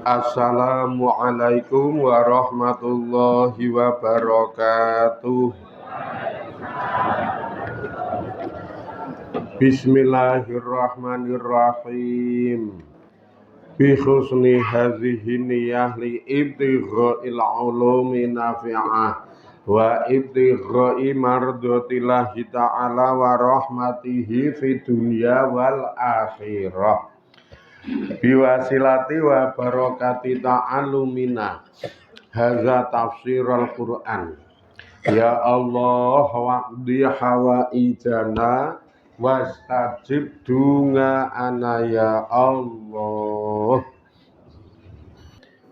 Assalamualaikum warahmatullahi wabarakatuh. Bismillahirrahmanirrahim. Bi husni hadhihi niyah li ibtigha'il ulumi nafi'ah wa ibtigha'i mardatillahi ta'ala wa rahmatihi fid dunya wal akhirah. Biwasilati wa barakati ta'alumina hadza tafsirul Qur'an. Ya Allah waqdi hawaijana wastajib dungaana ya Allah.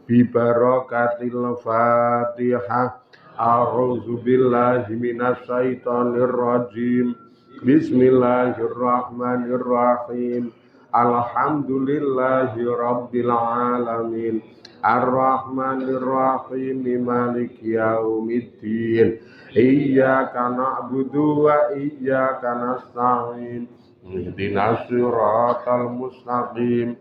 Bi barakatil Fatihah. A'udzu billahi minasy syaithanir rajim. Bismillahirrahmanirrahim. Alhamdulillahi rabbil alamin. Ar-Rahmanir Rahim. Maliki yaumiddin. Iyyaka na'budu wa iyyaka nasta'in. Ihdinas siratal mustaqim.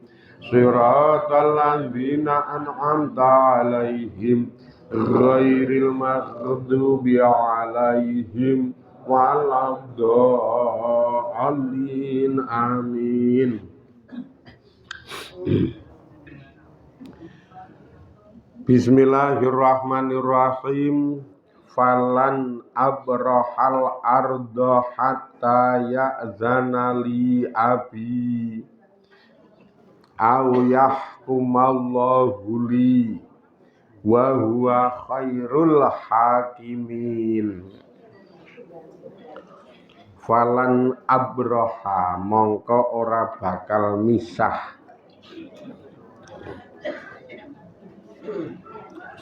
Siratal ladzina an'amta 'alaihim ghairil maghdubi 'alaihim waladdallin. Amin. Bismillahirrahmanirrahim. Falan abrahal arda hatta ya'zana li abi aw yahkumallahu li wa huwa khairul hakimin. Falan abraha mongko ora bakal misah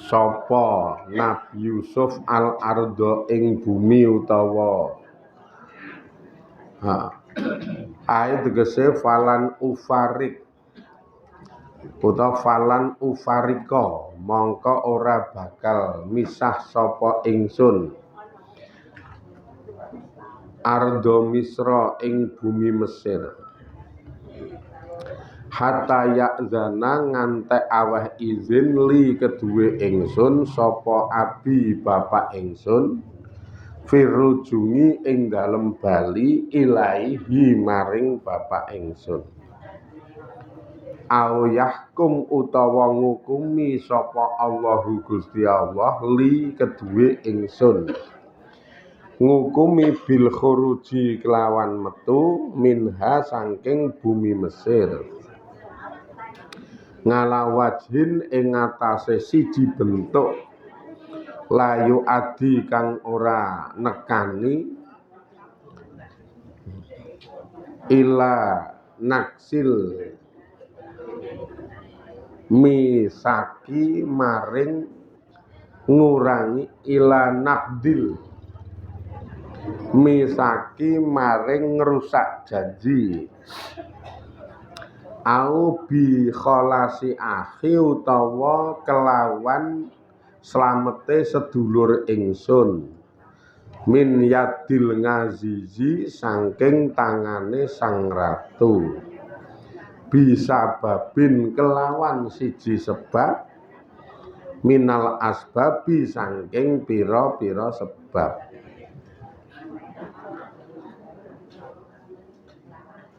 sapa Nabi Yusuf al ardo ing bumi utawa ayat tegese falan ufarik utawa falan ufariko mongko ora bakal misah sapa ingsun ardo Misra ing bumi Mesir hatta ya'zana ngantek aweh izin li kedue ingsun sapa abi bapak ingsun firujungi ing dalem bali ilaihi maring bapak ingsun au yahkum utawa ngukumi sapa Allahu Gusti Allah li kedue ingsun ngukumi bil khuruji kelawan metu minha saking bumi Mesir ngalawajhin ing atase siji bentuk layu adi kang ora nekani ila naksil misaki maring ngurangi ila nabdil misaki maring ngerusak janji au bi kholasi akhi utawa kelawan slamete sedulur ingsun min yadil ngazizi saking tangane sang ratu bisa babin kelawan siji sebab minal asbabi saking pira-pira sebab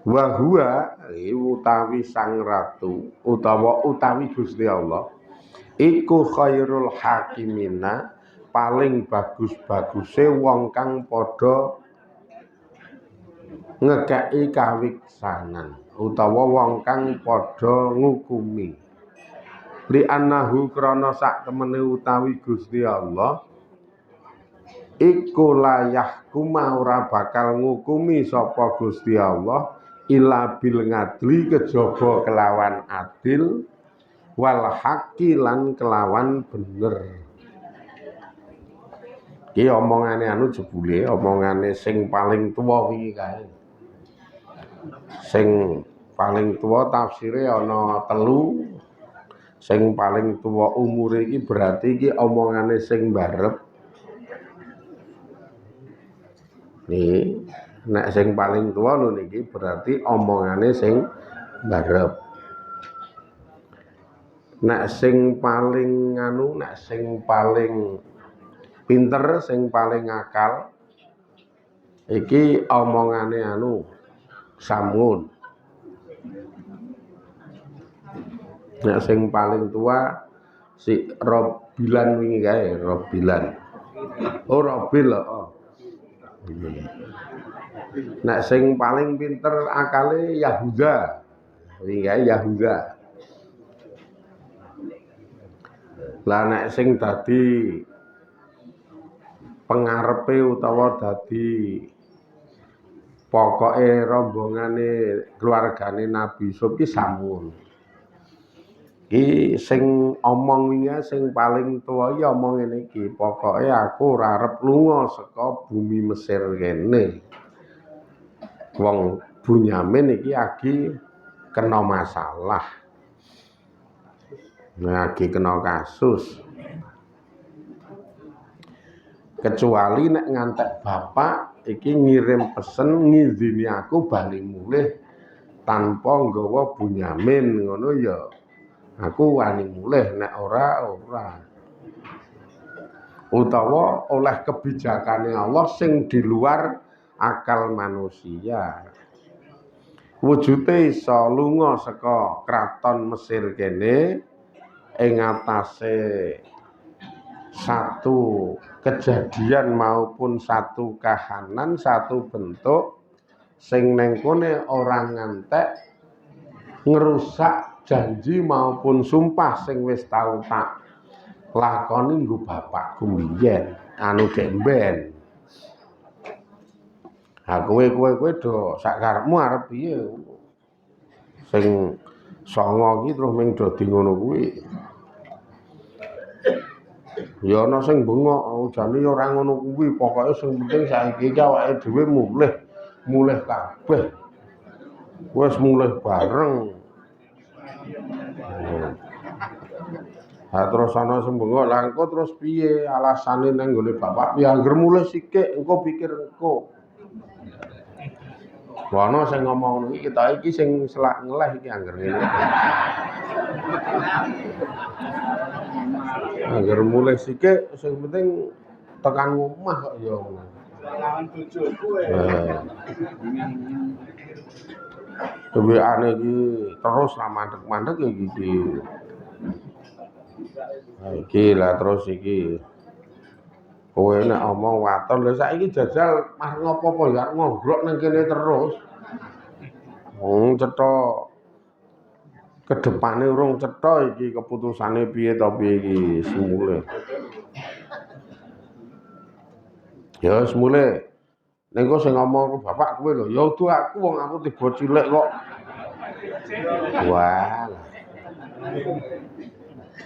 wa huwa utawi sang ratu utawa utawi Gusti Allah iku khairul hakimina paling bagus-baguse wong kang padha ngekeki kawiksanan utawa wong kang padha ngukumi li annahu krana sak temene utawi Gusti Allah iku layah kuma ora bakal ngukumi sapa Gusti Allah ila bil ngadli kejaba kelawan adil wal haqqi lan kelawan bener. Iki omongane jebule omongane sing paling tuwa iki kae. Sing paling tuwa tafsire ana 3. Sing paling tuwa umure iki berarti iki omongane sing mbarep. Nih nek sing paling tua lho niki berarti omongane sing mbarep. Nek sing paling anu, nek sing paling pinter, sing paling akal iki omongane anu Samun. Nek sing paling tua si Robilan wingi kae, Robilan. Oh, Robil oh. Nek sing paling pinter akale Yahuda. Wingi kae Yahuda. Lah nek sing dadi pengarepe utawa dadi pokoke rombongane keluargane Nabi Yusuf ki Samun. Ki sing omong wingi sing paling tuwa ya omong ngene iki, pokoke aku ora arep lunga saka bumi Mesir kene. Wong Bunyamin iki lagi kena masalah. Lagi kena kasus. Kecuali nek ngantek bapak iki ngirim pesen ngizini aku bali mulih tanpa nggawa Bunyamin ngono ya. Aku wani mulih nek ora. Utawa oleh kebijakane Allah sing di luar akal manusia. Wujude iso lunga saka kraton Mesir kene ing atase satu kejadian maupun satu kahanan, satu bentuk sing neng kene ora ngantek ngerusak janji maupun sumpah sing wis tau tak lakoni nggo bapakku mbiyen anu gemben. Ha kowe do sak karepmu arep piye? Sing songo iki terus ming dadi ngono kuwi. Ya ana sing bengok, jane ya ora ngono kuwi, pokoke sing penting saiki iki awake dhewe mulih kabeh. Wis mulih bareng. Ha terus ana sing bengok, lha engko terus piye alasane nang gone bapak? Ya angger mulih sithik, engko pikir engko. Ana sing ngomong ngono iki kita iki sing selak ngeleh iki angger ngene. Angger mulih sithik sing penting tekan omah kok ya. Lawan bojoku WA-ne iki terus lah mandek-mandek ya iki. Iki lah terus iki. Kowe nek omong waton lho saiki jajal mah ngopo-opo ya ngogrok nang kene terus. Wong cetha kedepane urung cetha iki keputusane piye to piye iki semule. Ya semule. Ning kok sing ngomong bapak kowe lho, ya udu aku wong aku tiba cilik kok. Wah.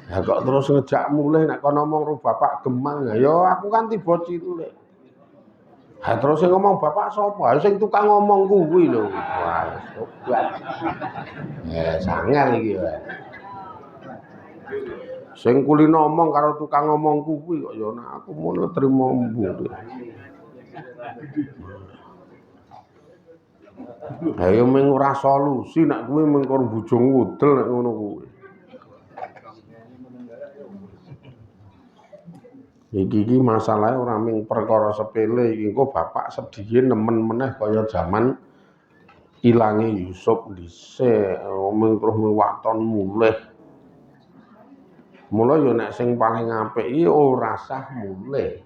Ya kok terus ngejak mulih nek kono ngomong ro bapak Gemang ya aku kan tiba cilik. Ha terus sing ngomong bapak sapa? Sing tukang ngomong kuwi lho. Wah, coba. Sangar iki wae. Sing kulino ngomong karo tukang ngomong kuwi kok ya aku mono trimo mburi. Ayo mung ora solusi nek kuwi mung kon bujung ngudel nek ngono kuwi. Iki masalahe ora mung perkara sepele iki engko bapak sedhiye nemen meneh kaya jaman ilange Yusuf dhisik mung terus waton mulih. Mula ya nek sing paling apik iki ora sah mulih.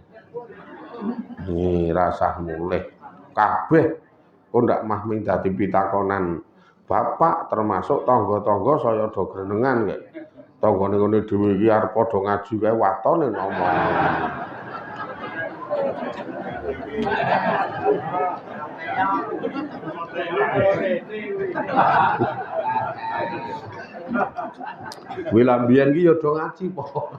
Rasah mulih kabeh kok ndak mah ming dadi pitakonan bapak termasuk tangga-tangga saya do grenengan kek. Tanggane ngene dhewe iki arep padha ngaji kae watone ngomong. Kuwi lambian iki ya do ngaji po.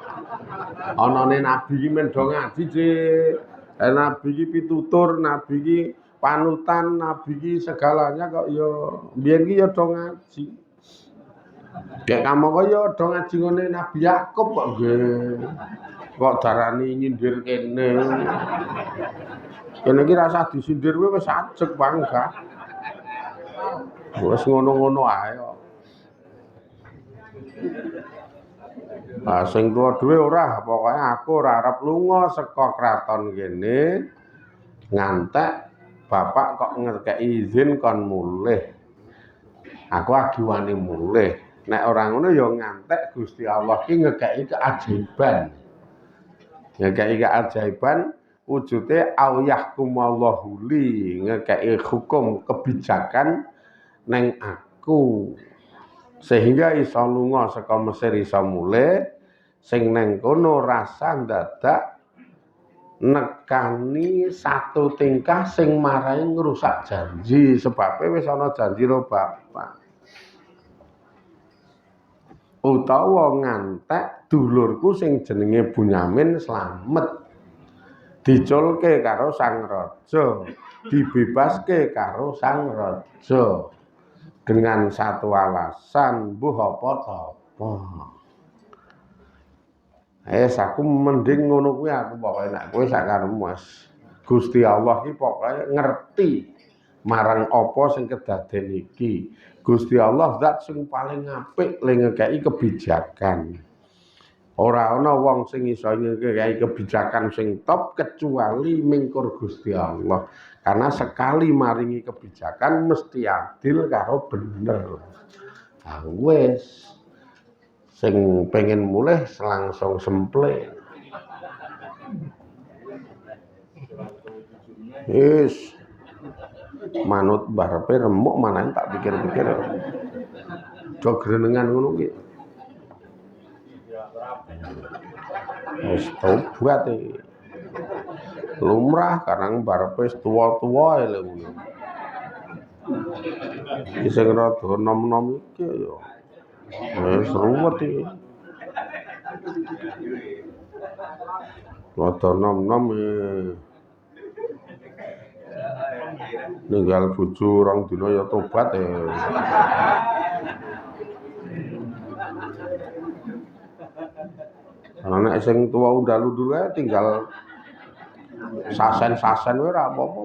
Anane nabi iki men do ngaji, Dik. Nabi iki pitutur, nabi iki panutan, nabi iki segalanya kok ya mbiyen iki ya do ngaji. Kayak kamu kok ya do ngaji ngene Nabi Yakub kok nggih. Kok darani nyindir kene. Kene iki rasa disindir kowe wis ajeg bangga. Wis ngono-ngono ae kok. Sing tuwa dhewe ora, pokoke aku ora arep lunga saka kraton kene ngantek bapak kok ngekeki izin kon mulih. Aku lagi wani mulih. Nek ora ngono ya ngantek Gusti Allah ki ngekeki keajaiban. Ngekeki keajaiban wujude awyahkumallahu li, ngekeki hukum kebijakan neng aku. Sehingga iso lunga saka Mesir iso mulih, sing neng kono rasa dadak nekani satu tingkah sing marai ngrusak janji sebabnya wis ana janji karo bapak. Utawa ngantek dulurku sing jenenge Bunyamin slamet diculke karo sang raja, dibebaske karo sang raja dengan satu alasan, mbuh apa ta apa. Aku mending ngono kuwi aku pokoke nek kowe sak karepmu Mas. Gusti Allah ki pokoke ngerti marang apa sing kedaden iki. Gusti Allah zat sing paling apik le ngekeki kebijakan. Ora ana wong sing iso ngekeki kebijakan sing top kecuali mingkur Gusti Allah. Karena sekali maringi kebijakan mesti adil karo bener. Ah wis sing pengen mulih langsung semple. Yes. Manut barepe remuk manane tak pikir-pikir. Do grenengan ngono ki. Wis tobat iki. Lumrah karang barepe tuwa-tuwa lho kuwi. Iki sing rada nom-nom iki ya. Wis ruwet iki. Rada nom-nom ninggal bojo rong dina ya tobat Nek sing tuwa undal-undul tinggal sasen-sasen wae ora apa-apa.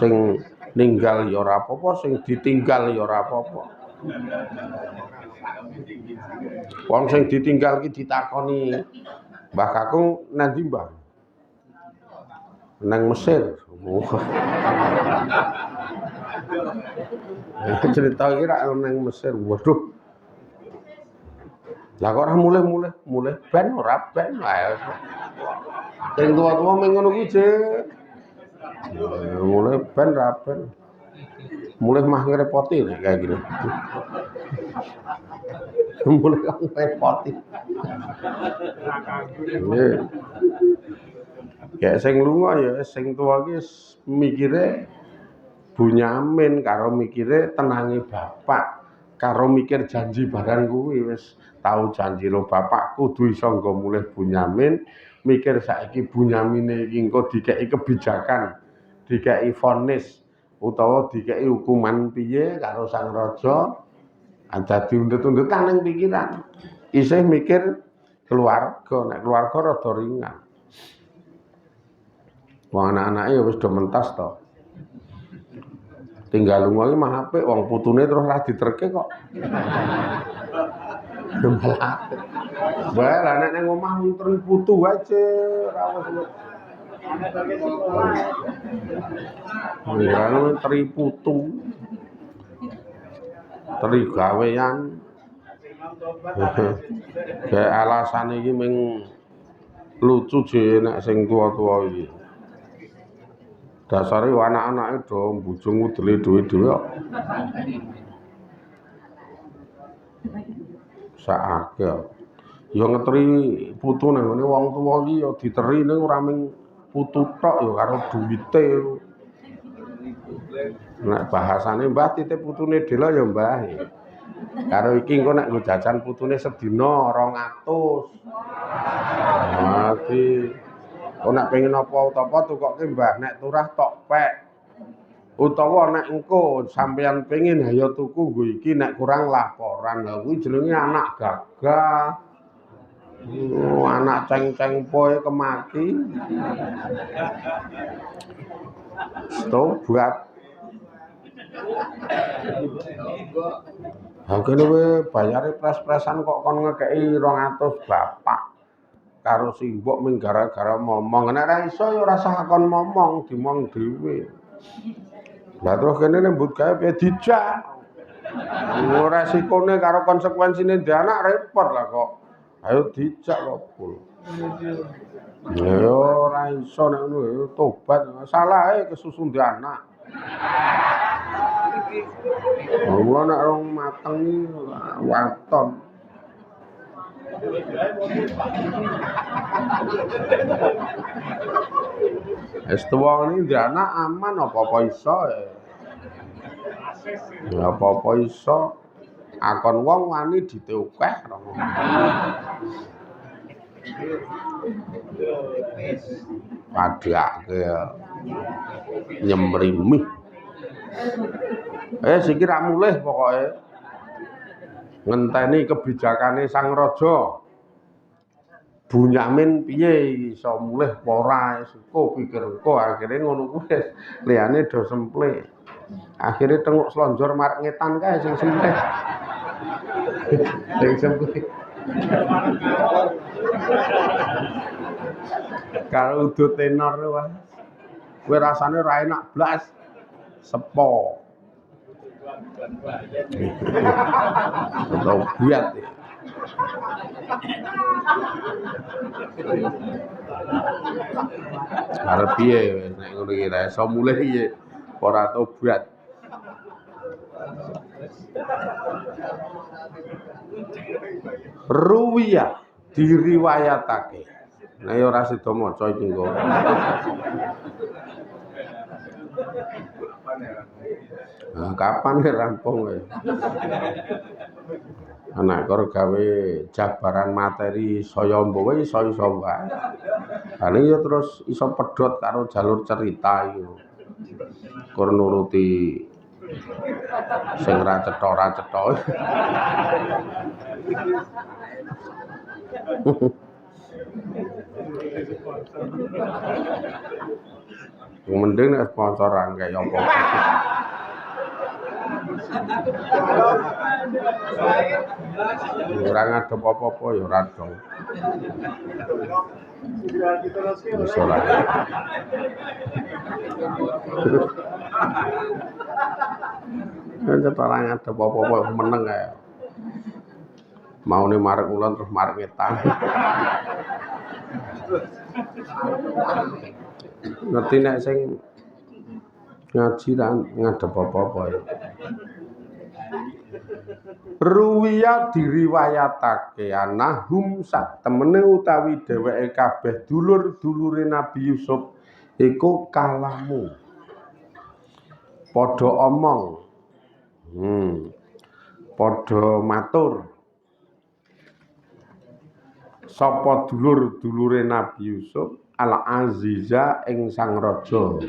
Sing ninggal ya ora apa-apa, sing ditinggal ya ora apa-apa. Wong sing ditinggal ki ditakoni, "Mbah Kakung nanti Mbah?" Nang Mesir. Cerita iki rak nang Mesir. Waduh. Lah kok ora mulih ben ora ben ae. Sing tuwa-tuwa mung ngono kuwi, Cik. Mulih ben ra ben. Mulih mah ngrepoti nek kayak gini. Mulih kok ngrepoti. Kayak sing lunga ya sing tuwa ki mikire Bunyamin karo mikire tenangi bapak, karo mikir janji barang kuwi wis tau janji lo bapak kudu iso nggo mulih Bunyamin, mikir saiki Bunyamine iki engko dikeki kebijakan, dikeki vonis utawa dikeki hukuman piye karo sang raja, dadi undut-undutan ning pikiran. Isih mikir keluarga, nek keluarga rada ringan. Wong anak-anake ya wis do mentas to. Tinggal lunga iki mah apik, wong putune terus ra diterke kok. Malah. Wae lah nek nang omah muter putu wae ora wis. Ora teri putu. Teri gawean. Kayak alasan iki ming lucu je nek sing tuwa-tuwa iki. Dasare anak-anake do mbujung udele dhewe-dhewe kok. Sakake. Ya ngeteri putu nang ngene wong tuwa iki ya diteri ning ora ming putu tok ya karo duwite. Nek bahasane Mbah titip putune Dela ya Mbah. Karo iki engko nek nggo jajan putune sedina 200. Mati. Kok nek pengen apa-apa tukoke Mbah, nek turah tok pek. Utawa nek engko sampeyan pengen ayo tuku nggo iki nek kurang laporan. Lah kuwi jenenge anak gagah. Anak ceng-ceng poe kemaki. Tobat. Ha kene kowe bayare pres-presan kok kon ngekeki 200 bapak karo simbok ming gara-gara momong. Nek ra iso ya ora usah kon momong, dimong dhewe. Lah terus kene lembut gawe piye dijak. Resikone karo konsekuensine ndek anak repot lah kok. Ayo dijak kok pul. Ya ora iso nek ngono tobat. Salahe kesusu ndek anak. Mula nek rong mateng iki waton. Wis tuwa iki ndek anak aman apa-apa iso. Ya apa-apa iso. Akon wong wani diteukeh. Padhake nyemrimi. Siki ra mulih pokoke. Ngenteni kebijakane sang raja. Bunyamin piye iso mulih apa ora engko pikir engko akhire ngono kuwi liyane do sempleh. Akhire tenguk slonjor marek ngetan kae sing sempleh. Sing sempleh. Karo udut tenor wae. Kuwi rasane ora enak blas. Sepo. Tau biat ya. Arep piye nek ngono iki ra iso mulih piye ora tobat. Ruwiya diriwayatake. Nah ya ora sida maca iki engko. Nah, kapan rampung kowe? Anak karo gawe jabaran materi saya mbok iso wae. Ane ya terus iso pedhot karo jalur cerita iki. Kur nuruti sing ra cetha-cetha. Mending nek sponsoran kaya apa. Ora ngadep apa-apa ya ora dong. Wis ora. Nek ora ngadep apa-apa meneng kae. Maune marek ulon terus marek ngetan. Ngerti nek sing ngaji ra ngadep apa-apa ya. Ruwiya diriwayatake anahum sak temene utawi dheweke kabeh dulur-dulure Nabi Yusuf iku kalamu padha omong padha matur sapa dulur-dulure Nabi Yusuf al-aziza ing sang raja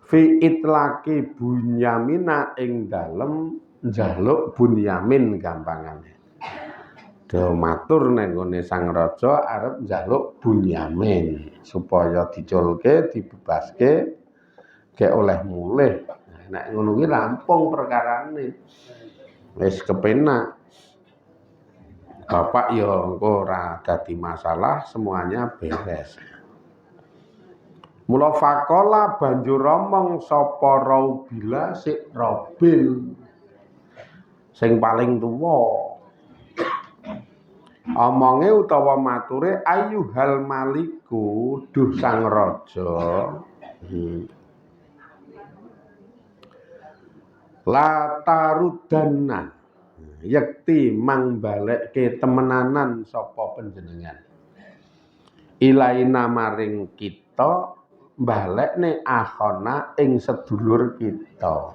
fi itlaqi Bunyamina ing dalem njaluk Bunyamin gampangane. Do matur nang ngene sang raja arep njaluk Bunyamin supaya diculke, dibebaske gek oleh mulih. Nek ngono kuwi rampung perkarane. Wis kepenak. Bapak ya engko ora dadi masalah, semuanya beres. Mula faqala banjur omong sapa Raubila sik Robil sing paling tuwa. Omonge utawa mature ayyuhal maliku duh sang raja. La tarudanna yakti mang balekke temenanan sapa panjenengan. Ilaina maring kita balekne akhona ing sedulur kita.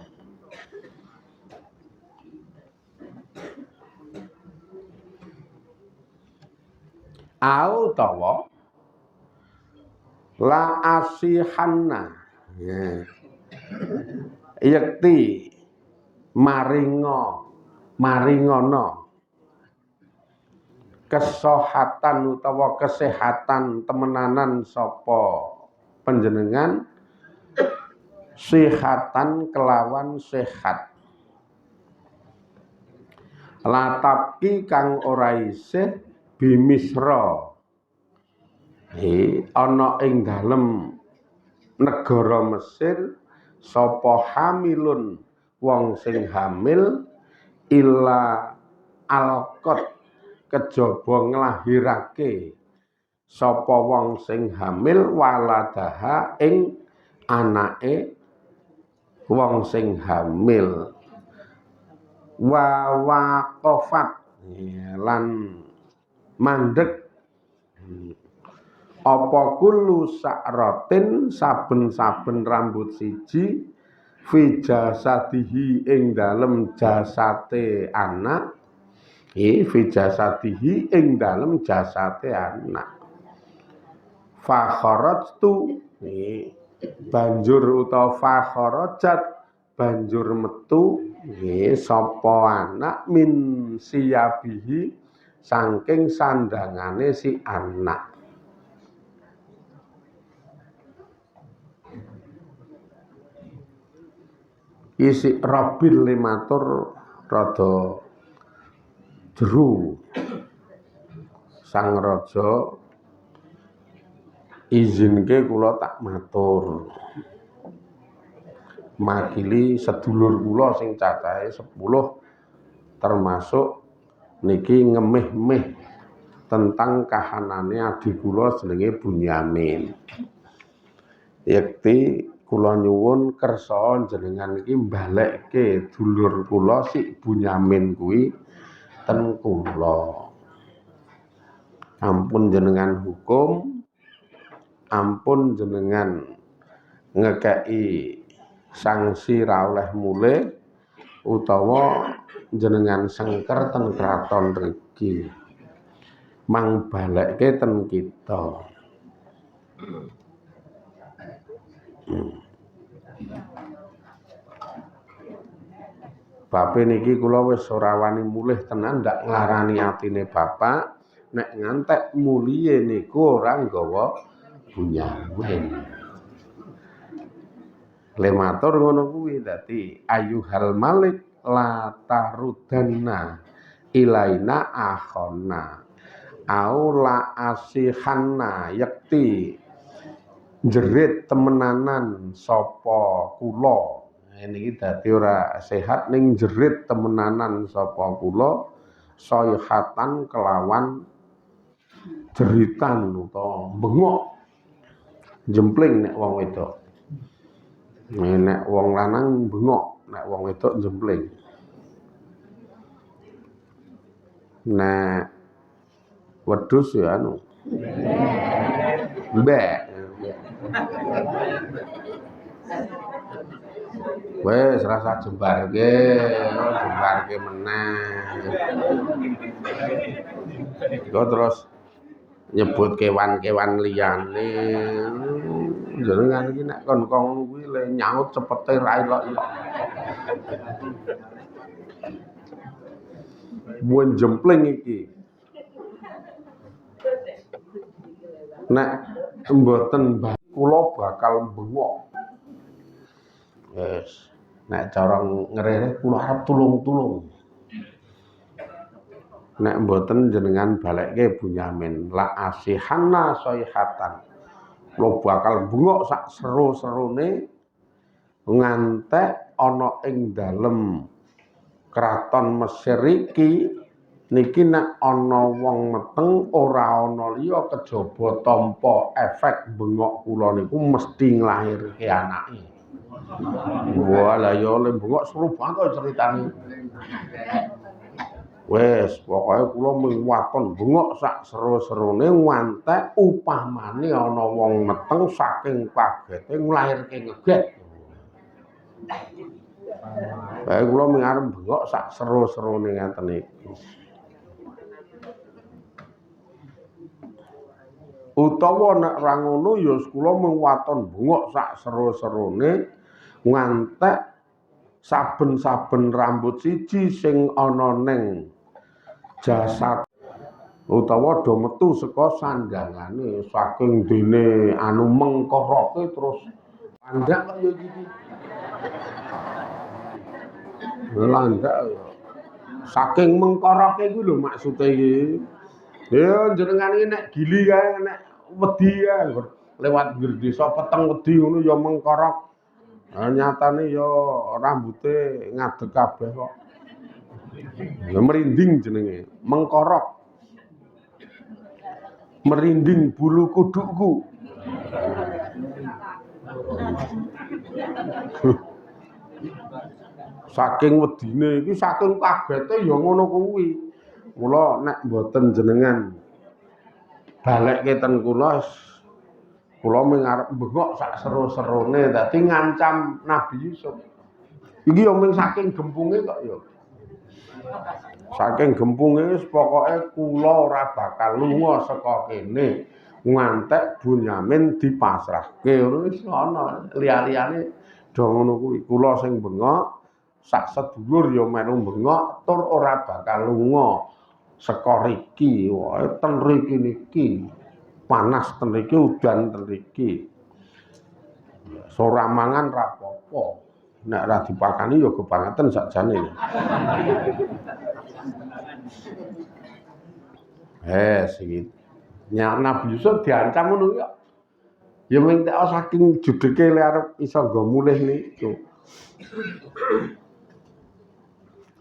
Au tawa la asihanna yakti maringono kesohatan utawa kesehatan temenanan sapa panjenengan sihatan kelawan sehat latapki kang ora isih bimisra ana ing dalem negara Mesir sapa hamilun wong sing hamil illa alqat kejaba nglahirake sapa wong sing hamil waladaha ing anake wong sing hamil wa waqafat lan mandeg apa kullu sa'ratin saben-saben rambut siji fi jasadihi ing dalem jasate anak fi jasadihi ing dalem jasate anak fa kharajtu banjur utawa fa kharajat banjur metu sapa anak min siyabihi saking sandangane si anak. Isi Rabil limatur rada jeru sang raja izinke kula tak matur makili sedulur kula sing cacahe 10 termasuk niki ngemih-mih tentang kahanane adik kula jenenge Bunyamin. Yekti kula nyuwun kersa jenengan iki mbalekke dulur kula si Bunyamin kuwi ten kula. Ampun jenengan hukum, ampun jenengan ngekei sanksi ra oleh mulih utawa jenengan sengker ten kraton mriki. Mang balekke ten kita. Bape niki kula wis ora wani mulih tenan ndak nglarani atine bapak nek ngantek muliye niku ora nggawa Bunyamin. Le matur ngono kuwi dadi ayyuhal malik la tarudanna ilaina akhona au la asihanna yakti jerit temenanan sapa kula. Niki dadi ora sehat ning jerit temenanan sapa kula sayhatan kelawan jeritan utawa bengok jempling nek wong wedok. Nek wong lanang bengok, nek wong wedok jempling. Nek wedhus ya anu. Mbek. Wes rasa jembarke meneh. Kok terus nyebut kewan-kewan liyane. Jenengan iki nek kon kuwi le nyaut cepete ra ilok-ilok. Mun jempling iki. Nek mboten kula bakal bengok. Wes, nek cara ngrere kula arep tulung-tulung. Nek mboten jenengan balekke Bunyamin la asihanna sayhatan. Kula bakal bengok sak seru-serune ngantek ana ing dalem kraton Mesir iki niki nek ana wong meteng ora ana liya kejaba tampa efek bengok kula niku mesti nglahirke anake. Wah lah ya le bengok seru banget ceritane. Wes pokoke kula mung waton bengok sak seru-serune ngantek upamane ana wong meteng saking kagete nglahirke ngeget. Bae kula mung arep bengok sak seru-serune ngaten iki. Utawa nek ra ngono ya kula mung waton bengok sak seru-serune ngantek saben-saben rambut siji sing ana ning jasad utawa do metu saka sandangane saking dene anu mengkoroke terus landak kaya iki. Landak ya. Saking mengkoroke iku lho maksude iki. Ya jenengan iki nek gili kae nek wedi kae lewat desa peteng wedi ngono ya mengkorok. Nyatane ya rambuté ngadeg kabeh kok. Ya merinding jenenge, mengkorok. Merinding bulu kudukku. Saking wedine iki saking kagete ya ngono kuwi. Mula nek mboten jenengan balekke ten kula mung arep bengok sak seru-serune dadi ngancam Nabi Yusuf. Iki ya mung saking gempunge kok ya. Saking gempunge wis pokoke kula ora bakal lunga saka kene ngantek Bunyamin dipasrahke. Wis ana liya-liyane do ngono kuwi. Kula sing bengok sak sedulur ya melu bengok tur ora bakal lunga saka riki. Wae ten riki niki panas ten riki udan ten riki. Ora mangan ra apa-apa. Nek ora dipakani ya kebangetan sakjane. Iki. Nabi Yusuf diancam ngono ya. Ya mung tek saking judeke le arep iso nggo mulih niku.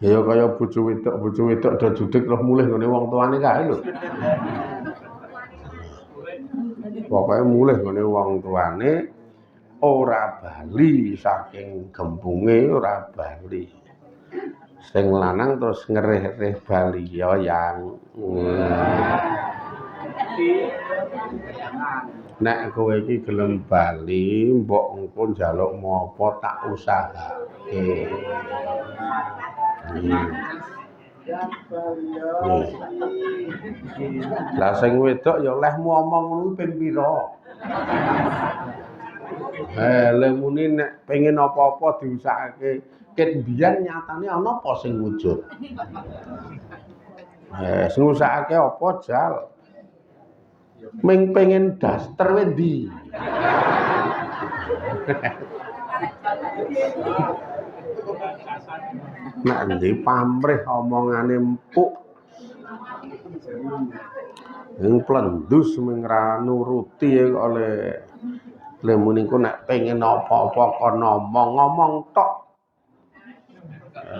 Ya kaya bojo wedok do judek terus mulih ngene wong tuane kae lho. Pokoke mulih ngene wong tuane ora bali saking gempunge ora bali. Sing lanang terus ngerih-rih bali ya yang. Nek kowe iki gelem bali, mbok engko njaluk apa tak usahake. Lah sing wedok ya olehmu omong ngono ping pira? Le muni nek pengen apa-apa diusahake, ket mbiyen nyatane ana apa sing wujud? Sing usahake apa jal? Ming pengen daster wendi. Nek ndi pamrih omongane empuk. Ing plendus ming ra nuruti oleh lemune ku nek pengen apa-apa kon ngomong tok.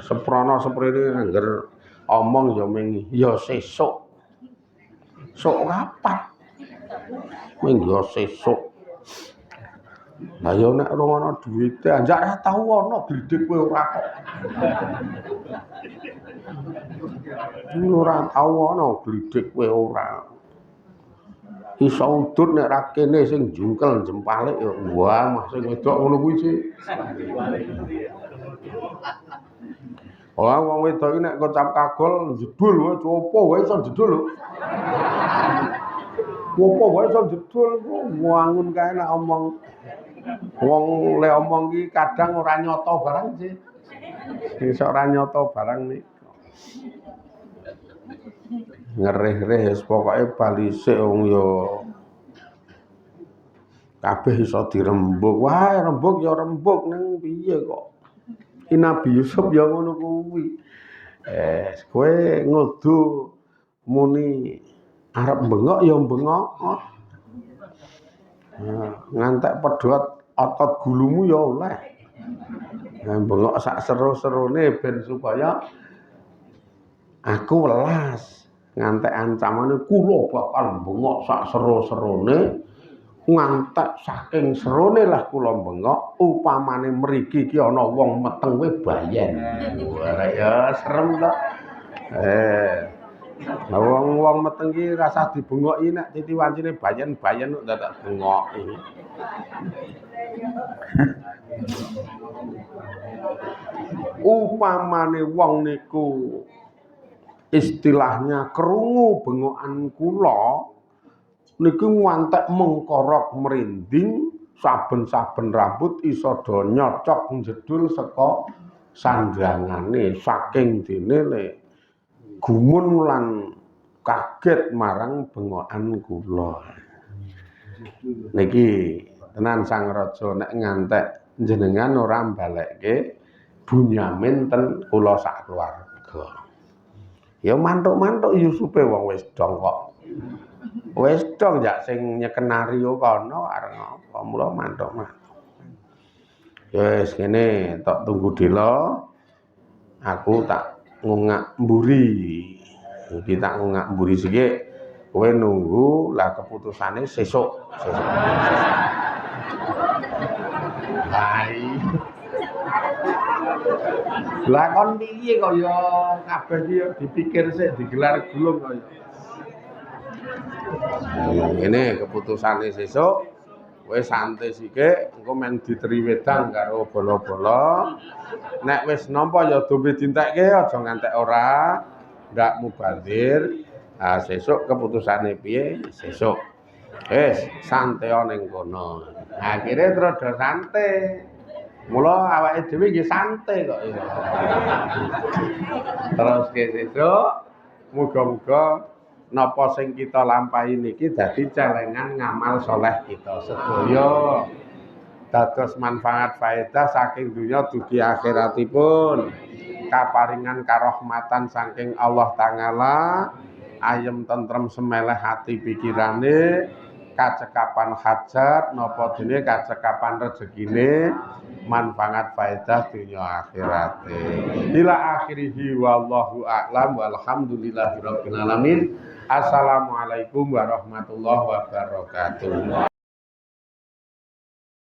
Seprono seprene angger omong ya ming ya sesuk. Sok kapan? Ming ya sesuk. Lah ya nek ora ana duwite, anjak ra tau ana gledhek kowe ora kok. Ora tau ana gledhek kowe ora. Iso udut nek ra kene sing jungkel jempale ya wah mah sing wedok ngono kuwi sih. Wong wedok iki nek kocap kagol jedul wae copo wae iso jedul lho. Copo wae iso jedul wangun kae nek omong. Wong le omong iki kadang ora nyoto barang sih. Iso ora nyoto barang niku. Ngerih-rih wis pokoke bali sik wong ya kabeh iso dirembug. Wah, rembug ya rembug ning piye kok. Ki Nabi Yusuf ya ngono kuwi. Kowe ngudu muni arep bengok ya bengok. Ngantek pedhot otot gulumu ya oleh. Bengok sak seru-serune ben supaya aku welas. Ngantek ancamane kula bakal bengok sak seru-serune ngantek saking serone lah kula bengok upamane mriki iki ana wong meteng kowe bayen. Wah ya serem to. Wong meteng iki rasa dibengoki nek titi wancine bayen-bayen kok dadak bengoki. Upamane wong niku istilahnya krungu bengokan kula niki ngantek mengkorok merinding saben-saben rambut iso do nyocok njedul saka sandrangane saking dene le gumun lan kaget marang bengokan kula. Niki tenan Sang Raja nek ngantek jenengan ora mbalekke Bunyamin ten kula sak keluarga. Ya mantuk-mantuk Yusufe wong wis dong kok. Wis dong jak sing nyekenari kono areng apa mula mantuk-mantuk. Ya wis kene tok tunggu dela. Aku tak ngungak mburi. Iki tak ngungak mburi sithik. Kowe nunggu lah keputusane sesuk. Hai. Lah kon piye kaya kabeh iki ya dipikir sik digelar gulung kaya. Ini keputusane sesuk kowe santai sithik engko men ditriwedang karo bola-bola. Nek wis nampa ya dombe dintekke aja ngantek ora. Ndak mubazir. Ah sesuk keputusane piye? Sesuk. Wis santai ning kono. Akhire terus do santai. Mula awake dhewe nggih santai kok. Terus sesuk muga-muga napa sing kita lampahi niki dadi celengan ngamal soleh kita sedaya. Dados manfaat faedah saking dunya dugi akhiratipun. Kaparingan karahmatan saking Allah Ta'ala, ayem tentrem semeleh hati pikirane, kacekapan hajat napa dene kacekapan rezekine, manfaat faedah dunya akhirate. Ila akhirih wallahu a'lam walhamdulillahirabbil alamin. Assalamualaikum warahmatullahi wabarakatuh.